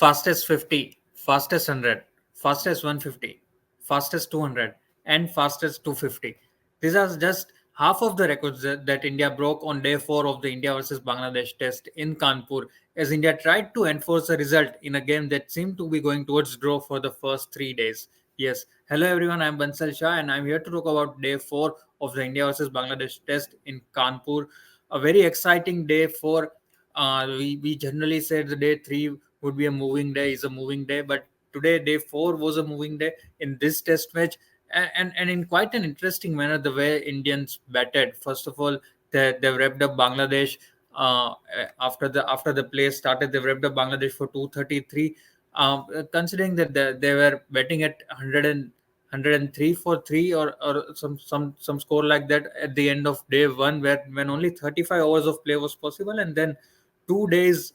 fastest 50, fastest 100, fastest 150, fastest 200, and fastest 250. These are just half of the records that India broke on day 4 of the India versus Bangladesh test in Kanpur, as India tried to enforce a result in a game that seemed to be going towards draw for the first 3 days. Yes, hello everyone, I'm Bansal Shah and I'm here to talk about day 4 of the India versus Bangladesh test in Kanpur. A very exciting day for we generally said the day 3 would be a moving day, is a moving day, but today day 4 was a moving day in this test match, and in quite an interesting manner the way Indians batted. First of all, they've revved up Bangladesh after the play started. They've revved up Bangladesh for 233, considering that they were betting at 103 for 3, or some score like that at the end of day 1, where when only 35 hours of play was possible, and then 2 days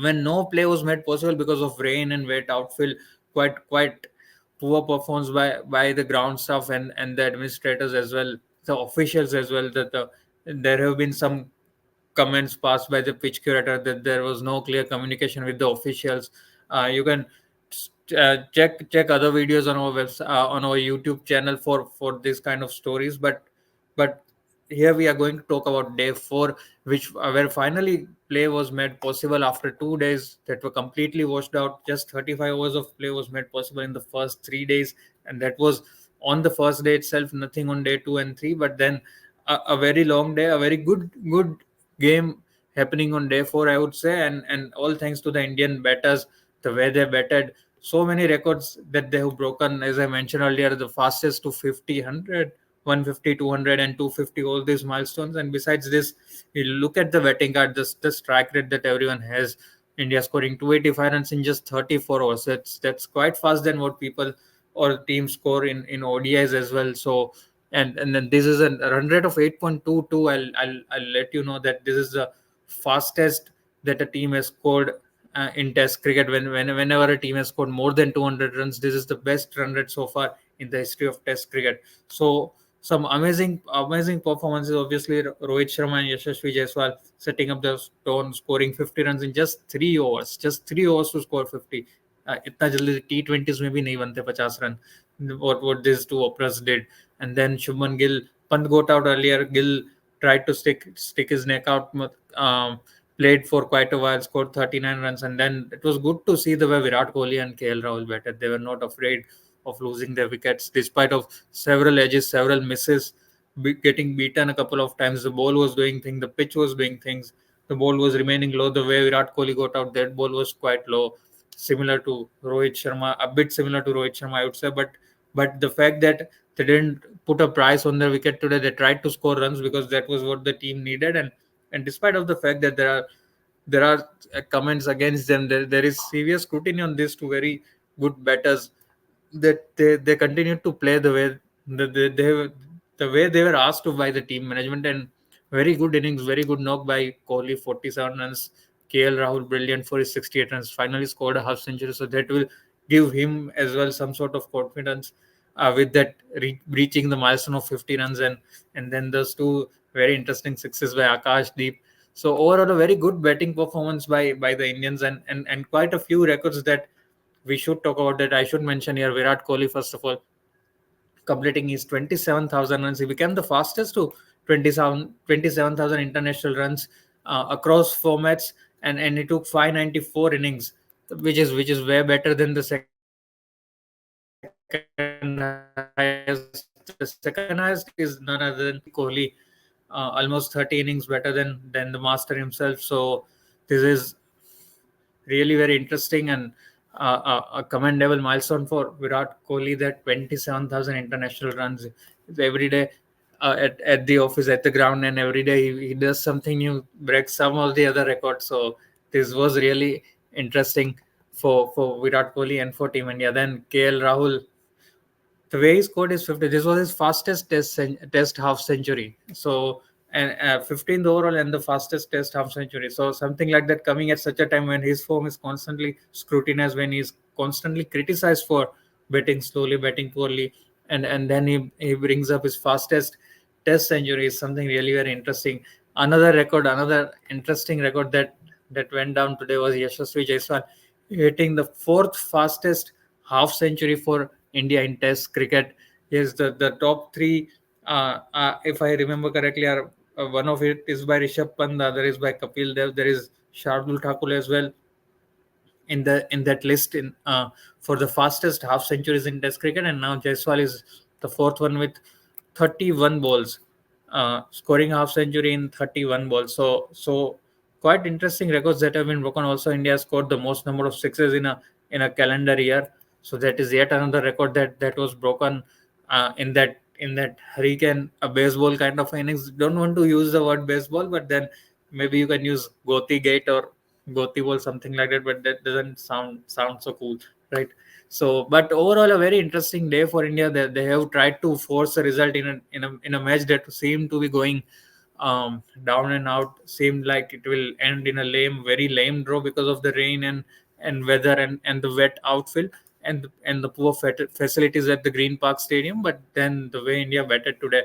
when no play was made possible because of rain and wet outfield. Quite poor performance by the ground staff and the administrators as well, the officials as well. There have been some comments passed by the pitch curator that there was no clear communication with the officials. You can check other videos on our website, on our YouTube channel for this kind of stories. But here we are going to talk about day 4, which where finally play was made possible after 2 days that were completely washed out. Just 35 hours of play was made possible in the first 3 days, and that was on the first day itself. Nothing on day 2 and 3, but then a very long day, a very good game happening on day 4, I would say, and all thanks to the Indian batters, the way they batted. So many records that they have broken, as I mentioned earlier, the fastest to 50, 100, 150, 200, and 250, all these milestones. And besides this, you look at the batting card, the strike rate that everyone has. India scoring 285 runs in just 34 hours. That's quite fast than what people or teams score in ODIs as well. So and then this is a run rate of 8.22. I'll let you know that this is the fastest that a team has scored in Test cricket. Whenever a team has scored more than 200 runs, this is the best run rate so far in the history of Test cricket. So some amazing performances. Obviously, Rohit Sharma and Yashasvi Jaiswal setting up the tone, scoring 50 runs in just 3 overs. Just 3 overs to score 50. इतना जल्दी T20s में भी नहीं बनते 50 run. What these two openers did, and then Shubman Gill, Pant got out earlier. Gill tried to stick his neck out. Played for quite a while, scored 39 runs, and then it was good to see the way Virat Kohli and KL Rahul batted. They were not afraid of losing their wickets, despite of several edges, several misses, getting beaten a couple of times. The ball was doing things, the pitch was doing things. The ball was remaining low. The way Virat Kohli got out, that ball was quite low, similar to Rohit Sharma, a bit similar to Rohit Sharma, I would say. But the fact that they didn't put a price on their wicket today, they tried to score runs because that was what the team needed. And despite of the fact that there are comments against them, there is serious scrutiny on these two very good batters, that they continue to play the way the way they were asked to by the team management. And very good innings, very good knock by Kohli, 47 runs. KL Rahul brilliant for his 68 runs, finally scored a half century, so that will give him as well some sort of confidence with that reaching the milestone of 50 runs. And then those two very interesting sixes by Akash Deep. So overall, a very good batting performance by the Indians, and quite a few records that we should talk about. That I should mention here: Virat Kohli, first of all, completing his 27,000 runs. He became the fastest to 27,000 international runs across formats, and he took 594 innings, which is way better than the second highest. The second highest is none other than Kohli, almost 30 innings better than the master himself. So this is really very interesting, and a commendable milestone for Virat Kohli, that 27,000 international runs every day, at the office, at the ground, and every day he does something new, breaks some of the other records. So this was really interesting for Virat Kohli and for Team India. Then KL Rahul, the way he scored his 50, this was his fastest test half century. So, and 15th overall and the fastest test half century. So something like that coming at such a time when his form is constantly scrutinized, when he's constantly criticized for batting slowly, batting poorly, and then he brings up his fastest test century, is something really very interesting. Another interesting record that went down today was Yashasvi Jaiswal. hitting the fourth fastest half century for India in Test cricket. Yes, the top three, if I remember correctly, are one of it is by Rishabh Pant, the other is by Kapil Dev. There is Shardul Thakur as well in that list for the fastest half centuries in Test cricket, and now Jaiswal is the fourth one with 31 balls, scoring half century in 31 balls. So quite interesting records that have been broken. Also, India scored the most number of sixes in a calendar year. So that is yet another record that was broken in that hurricane, a baseball kind of innings. Don't want to use the word baseball, but then maybe you can use Goti Gate or Goti Ball, something like that. But that doesn't sound so cool, right? So, but overall, a very interesting day for India. They have tried to force a result in a match that seemed to be going down and out. Seemed like it will end in a very lame draw because of the rain and weather and the wet outfield and the poor facilities at the Green Park Stadium. But then the way India batted today,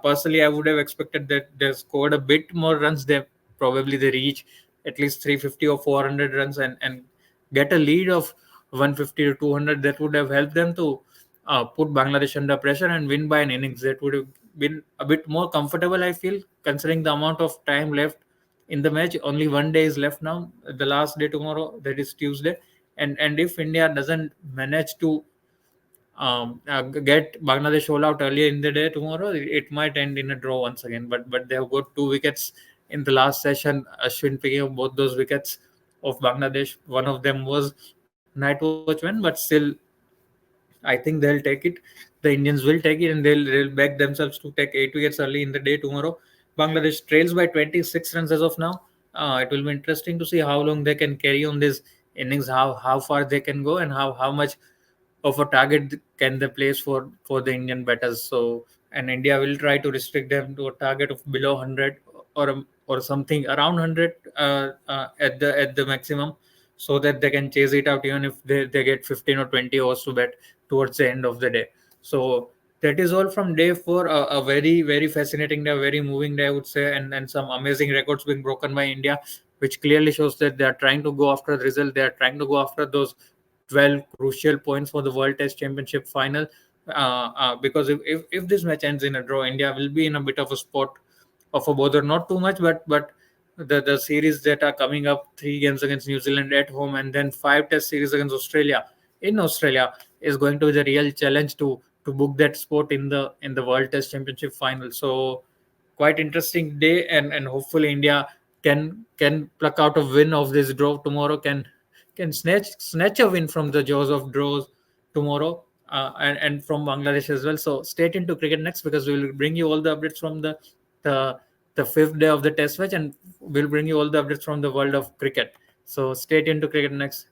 personally, I would have expected that they scored a bit more runs. They reach at least 350 or 400 runs and get a lead of 150 to 200. That would have helped them to put Bangladesh under pressure and win by an innings. That would have been a bit more comfortable, I feel, considering the amount of time left in the match. Only one day is left now. The last day tomorrow, that is Tuesday, and if India doesn't manage to get Bangladesh all out earlier in the day tomorrow, it might end in a draw once again. But they have got two wickets in the last session. Ashwin picking up both those wickets of Bangladesh. One of them was night watchman, but still, I think they'll take it. The Indians will take it, and they'll back themselves to take 8 wickets early in the day tomorrow. Bangladesh trails by 26 runs as of now. It will be interesting to see how long they can carry on this innings, how far they can go, and how much of a target can they place for the Indian batters. So, and India will try to restrict them to a target of below 100 or something around 100 at the maximum, so that they can chase it out even if they get 15 or 20 overs to bat towards the end of the day. So that is all from day four. A very very fascinating day, a very moving day, I would say, and some amazing records being broken by India, which clearly shows that they are trying to go after the result. They are trying to go after those 12 crucial points for the World Test Championship final. Because if this match ends in a draw, India will be in a bit of a spot of a bother. Not too much, but the series that are coming up, 3 games against New Zealand at home, and then 5 Test series against Australia in Australia, is going to be the real challenge to book that spot in the World Test Championship final. So quite interesting day, and hopefully India can pluck out a win of this draw tomorrow. Can snatch a win from the jaws of draws tomorrow, and from Bangladesh as well. So stay tuned to Cricket Next, because we will bring you all the updates from the the fifth day of the Test match, and we'll bring you all the updates from the world of cricket. So stay tuned to Cricket Next.